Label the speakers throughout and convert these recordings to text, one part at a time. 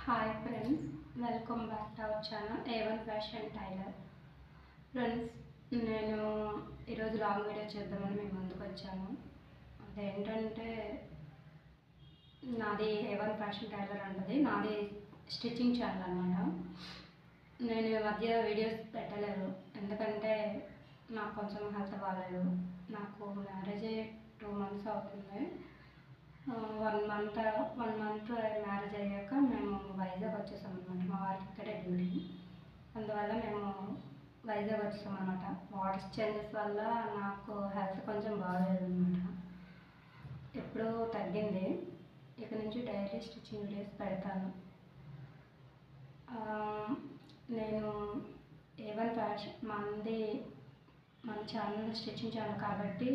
Speaker 1: Hi friends, welcome back to our channel A1 fashion tailor. Friends, నేను ఈరోజు long video చేద్దామని మేము ముందుకు వచ్చాను. అదేంటంటే నాది A1 ఫ్యాషన్ టైలర్ అంటది, నాది స్టిచ్చింగ్ ఛానల్ అనమాట. నేను ఈ మధ్య వీడియోస్ పెట్టలేదు, ఎందుకంటే నాకు కొంచెం హెల్త్ బాగాలేదు. నాకు మ్యారేజ్ 2 months అవుతుంది. 1 month మ్యారేజ్ అయ్యాక మేము వైజాగ్ వచ్చేసాం అనమాట. మా వారికి ఇక్కడే డ్యూటీ, అందువల్ల మేము వైజాగ్ వచ్చేసాం అనమాట. వాటర్ చేంజెస్ వల్ల నాకు హెల్త్ కొంచెం బాగాలేదు అనమాట. ఎప్పుడూ తగ్గింది. ఇక నుంచి డైలీ స్టిచ్చింగ్ వీడియోస్ పెడతాను. నేను A1 ఫ్యాషన్ మన ఛానల్ స్టిచ్చింగ్ ఛానల్ కాబట్టి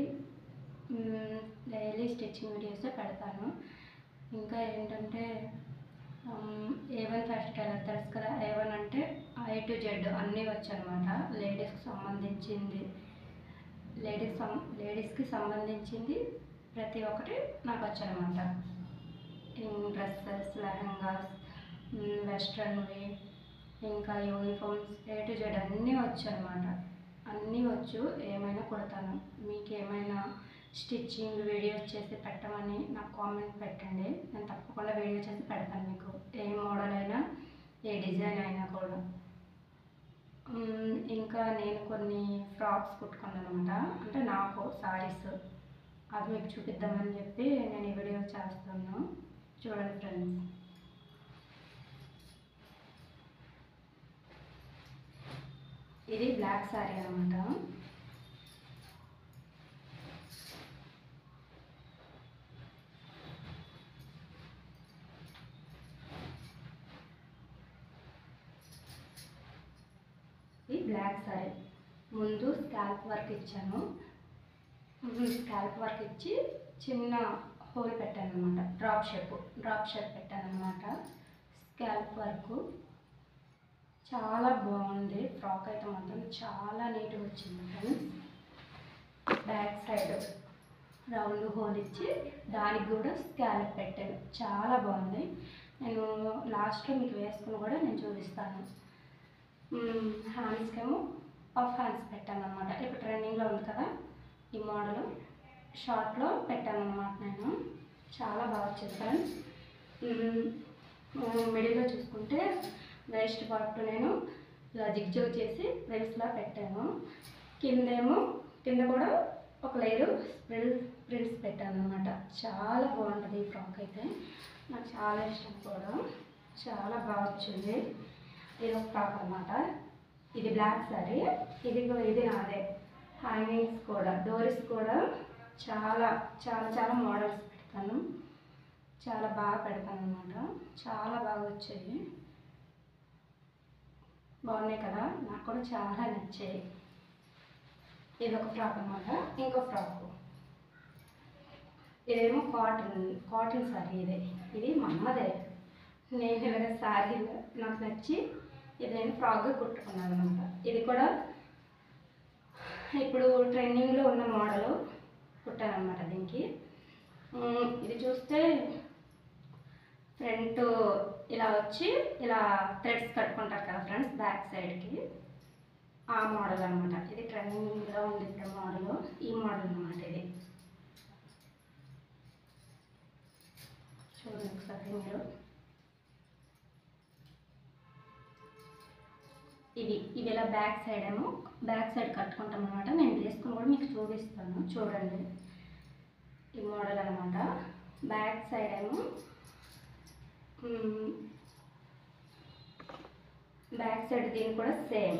Speaker 1: డైలీ స్టిచ్చింగ్ వీడియోసే పెడతాను. ఇంకా ఏంటంటే A1 ఫ్యాషన్ టైలర్ తెలుసు కదా. A1 అంటే A to Z అన్నీ వచ్చనమాట. లేడీస్కి సంబంధించింది ప్రతి ఒక్కటి నాకు వచ్చనమాట. డ్రెస్సెస్, లెహంగాస్, వెస్ట్రన్వి, ఇంకా యూనిఫామ్స్, A to Z అన్నీ వచ్చనమాట. అన్నీ వచ్చు, ఏమైనా కుడతాను. మీకు ఏమైనా స్టిచ్చింగ్ వీడియోస్ చేసి పెట్టమని నాకు కామెంట్ పెట్టండి. నేను తప్పకుండా వీడియో చేసి పెడతాను మీకు. ఏ మోడల్ అయినా, ఏ డిజైన్ అయినా కూడా. ఇంకా నేను కొన్ని ఫ్రాక్స్ కుట్టుకున్నాను అనమాట. అంటే నాకు సారీస్, అది మీకు చూపిద్దామని చెప్పి నేను ఈ వీడియో చేస్తాను. చూడండి ఫ్రెండ్స్, ఇది బ్లాక్ శారీ అనమాట. ఇది బ్లాక్ శారీ. ముందు స్కాల్ప్ వర్క్ ఇచ్చాను. స్కాల్ప్ వర్క్ ఇచ్చి చిన్న హోల్ పెట్టాను అనమాట. డ్రాప్ షేప్ పెట్టాను అనమాట. స్కాల్ప్ వర్క్ చాలా బాగుంది. ఫ్రాక్ అయితే మాత్రం చాలా నీట్గా వచ్చింది friends. Back side round whole ఇచ్చి దానికి కూడా స్కాల్ప్ పెట్టాను. చాలా బాగుంది. నేను లాస్ట్లో మీకు వేసుకుని కూడా నేను చూపిస్తాను. హ్యాండ్స్కేమో పఫ్ హ్యాండ్స్ పెట్టాను అనమాట. ఇప్పుడు ట్రెండింగ్లో ఉంది కదా ఈ మోడల్, షార్ట్లో పెట్టాను అనమాట. నేను చాలా బాగా వచ్చింది ఫ్రెండ్స్. మిడిల్లో చూసుకుంటే వేస్ట్ పార్ట్ నేను ఇలా జిగ్జాగ్ చేసి ప్రిల్స్లా పెట్టాను. కింద కూడా ఒక లేయరు ప్రిల్స్ పెట్టాను అనమాట. చాలా బాగుంటుంది ఈ ఫ్రాక్ అయితే, నాకు చాలా ఇష్టం కూడా. చాలా బాగా వచ్చింది. ఇది ఒక ఫ్రాక్ అనమాట. ఇది బ్లాక్ శారీ. ఇది నాదే. హ్యాంగింగ్స్ కూడా, డోరీస్ కూడా చాలా చాలా చాలా మోడల్స్ పెడతాను. చాలా బాగా పెడతాను అనమాట. చాలా బాగా వచ్చాయి. బాగున్నాయి కదా, నాకు కూడా చాలా నచ్చాయి. ఇది ఒక ఫ్రాక్ అనమాట. ఇంకో ఫ్రాక్, ఇదేమో కాటన్ శారీ. ఇది మా అమ్మదే. నేను ఇలాగ శారీ నాకు నచ్చి ఇది నేను ఫ్రాక్గా కుట్టుకున్నాను అనమాట. ఇది కూడా ఇప్పుడు ట్రెండింగ్లో ఉన్న మోడల్ కుట్టాను అనమాట దీనికి. ఇది చూస్తే ఫ్రంట్ ఇలా వచ్చి ఇలా థ్రెడ్స్ కట్టుకుంటారు కదా ఫ్రెండ్స్ బ్యాక్ సైడ్కి, ఆ మోడల్ అనమాట. ఇది ట్రెండింగ్లో ఉంది ఇప్పుడు మోడల్. ఈ మోడల్ అనమాట. ఇది చూడండి ఒకసారి మీరు. ఇవి ఇలా బ్యాక్ సైడ్ కట్టుకుంటాం అనమాట. నేను వేసుకుని కూడా మీకు చూపిస్తాను. చూడండి, ఈ మోడల్ అనమాట. బ్యాక్ సైడ్ ఏమో దీనికి కూడా సేమ్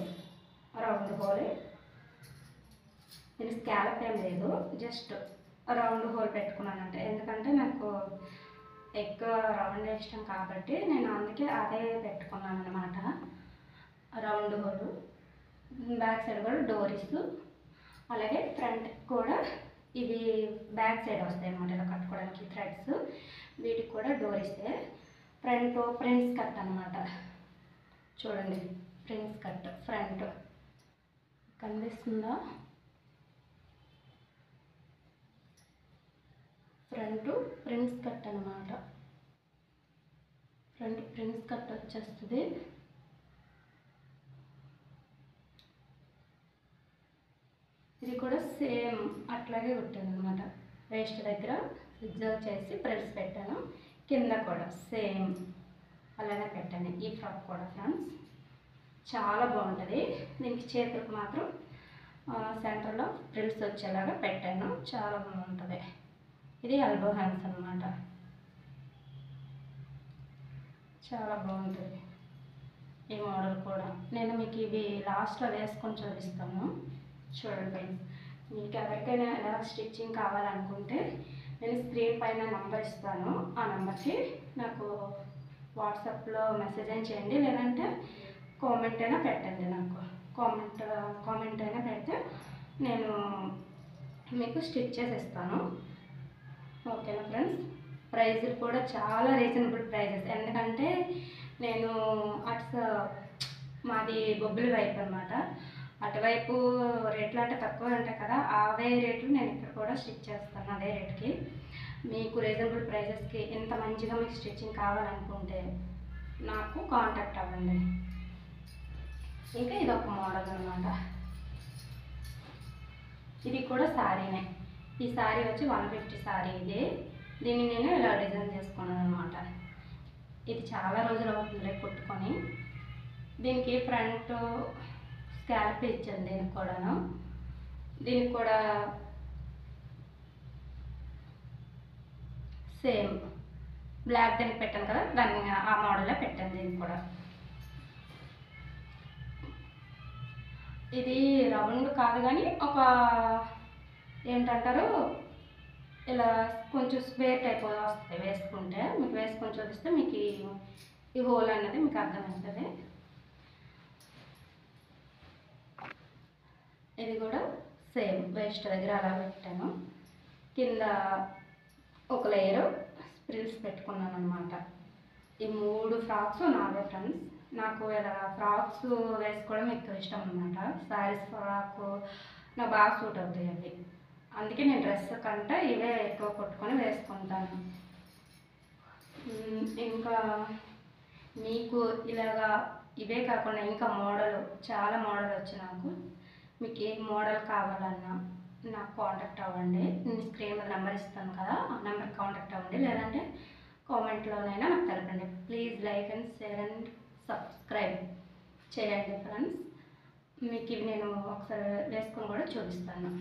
Speaker 1: రౌండ్ హోల్. నేను స్కాలప్ ఏం లేదు, జస్ట్ రౌండ్ హోల్ పెట్టుకున్నానంటే, ఎందుకంటే నాకు ఎక్కువ రౌండ్ ఇష్టం కాబట్టి నేను అందుకే అదే పెట్టుకున్నాను అనమాట. Round whole. బ్యాక్ సైడ్ కూడా డోరీస్, అలాగే ఫ్రంట్ కూడా ఇవి బ్యాక్ సైడ్ వస్తాయి అన్నమాట. ఇలా కట్టుకోవడానికి థ్రెడ్స్, వీటికి కూడా డోరీసే. ప్రిన్స్ కట్ అనమాట. చూడండి, ప్రిన్స్ కట్ ఫ్రంట్ కనిపిస్తుందా? ఫ్రంట్ ప్రిన్స్ కట్ అనమాట. ఫ్రంట్ ప్రిన్స్ కట్ వచ్చేస్తుంది. ఇది కూడా సేమ్ అట్లాగే కుట్టాను అనమాట. వేస్ట్ దగ్గర రిజర్వ్ చేసి ప్రిల్స్ పెట్టాను. కింద కూడా సేమ్ అలానే పెట్టాను. ఈ ఫ్రాక్ కూడా ఫ్రెండ్స్ చాలా బాగుంటుంది. దీనికి చేతులకు మాత్రం సెంటర్లో ప్రిల్స్ వచ్చేలాగా పెట్టాను. చాలా బాగుంటుంది. ఇది ఎల్బో హ్యాండ్స్ అనమాట. చాలా బాగుంటుంది ఈ మోడల్ కూడా. నేను మీకు ఇవి లాస్ట్లో వేసుకొని చూపిస్తాను చూడండి ఫ్రెండ్స్. మీకు ఎవరికైనా ఎలా స్టిచ్చింగ్ కావాలనుకుంటే నేను స్క్రీన్ పైన నెంబర్ ఇస్తాను. ఆ నెంబర్కి నాకు వాట్సాప్లో మెసేజ్ అయినా చేయండి, లేదంటే కామెంట్ అయినా పెట్టండి. నాకు కామెంట్ అయినా పెడితే నేను మీకు స్టిచ్ చేసి ఇస్తాను. ఓకేనా ఫ్రెండ్స్. ప్రైజులు కూడా చాలా రీజనబుల్ ప్రైజెస్. ఎందుకంటే నేను మాది బొబ్బిలి వైపు అనమాట. అటువైపు రేట్లు అంటే తక్కువ ఉంటాయి కదా, అవే రేట్లు నేను ఇక్కడ కూడా స్టిచ్ చేస్తాను అదే రేట్కి. మీకు రీజనబుల్ ప్రైజెస్కి ఇంత మంచిగా మీకు స్టిచ్చింగ్ కావాలనుకుంటే నాకు కాంటాక్ట్ అవ్వండి. ఇంకా ఇది ఒక మోడల్ అనమాట. ఇది కూడా శారీనే. ఈ శారీ వచ్చి 150 శారీ. ఇది దీన్ని నేను ఇలా డిజైన్ చేసుకున్నాను అనమాట. ఇది చాలా రోజులు అవుతుంది కుట్టుకొని. దీనికి ఫ్రంట్ స్కాల్ప్ ఇచ్చాను. దీనికి కూడా సేమ్ బ్లాక్ దానికి పెట్టాను కదా, దాన్ని ఆ మోడల్లో పెట్టాను. దీనికి కూడా ఇది రౌండ్ కాదు కానీ ఒక ఏంటంటారు ఇలా కొంచెం స్క్వేర్ టైప్ వస్తుంది వేసుకుంటే. మీకు వేసుకొని చూపిస్తే మీకు ఈ హోల్ అన్నది మీకు అర్థమవుతుంది. ఇది కూడా సేమ్ వేస్ట్ దగ్గర అలా పెట్టాను. కింద ఒక లేయరు ప్రిల్స్ పెట్టుకున్నాను అనమాట. ఈ 3 ఫ్రాక్స్ నావే ఫ్రెండ్స్. నాకు ఇలా ఫ్రాక్స్ వేసుకోవడం ఎక్కువ ఇష్టం అనమాట. శారీస్ ఫ్రాక్ నాకు బాగా సూట్ అవుతాయి అవి. అందుకే నేను డ్రెస్ కంటే ఇవే ఎక్కువ కొట్టుకొని వేసుకుంటాను. ఇంకా మీకు ఇలాగా ఇవే కాకుండా ఇంకా చాలా మోడల్ వచ్చి నాకు మీకు ఏ మోడల్ కావాలన్నా నాకు కాంటాక్ట్ అవ్వండి. నేను స్క్రీన్ మీద నెంబర్ ఇస్తాను కదా, ఆ నెంబర్కి కాంటాక్ట్ అవ్వండి, లేదంటే కామెంట్లోనైనా నాకు తెలపండి. Please like and share and subscribe చేయండి ఫ్రెండ్స్. మీకు ఇవి నేను ఒకసారి వేసుకొని కూడా చూపిస్తాను.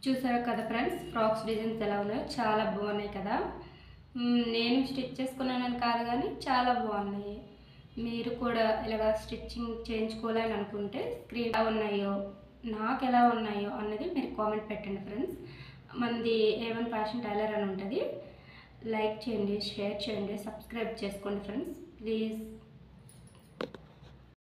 Speaker 1: చూసారు కదా ఫ్రెండ్స్, ఫ్రాక్స్ డిజైన్స్ ఎలా ఉన్నాయో చాలా బాగున్నాయి కదా. నేను స్టిచ్ చేసుకున్నానని కాదు కానీ చాలా బాగున్నాయి. మీరు కూడా ఇలాగా స్టిచ్చింగ్ చేయించుకోవాలని అనుకుంటే స్క్రీన్ ఎలా ఉన్నాయో నాకు ఎలా ఉన్నాయో అన్నది మీరు కామెంట్ పెట్టండి ఫ్రెండ్స్. మనది A1 ఫ్యాషన్ టైలర్ అని ఉంటుంది. లైక్ చేయండి, షేర్ చేయండి, సబ్స్క్రైబ్ చేసుకోండి ఫ్రెండ్స్ ప్లీజ్.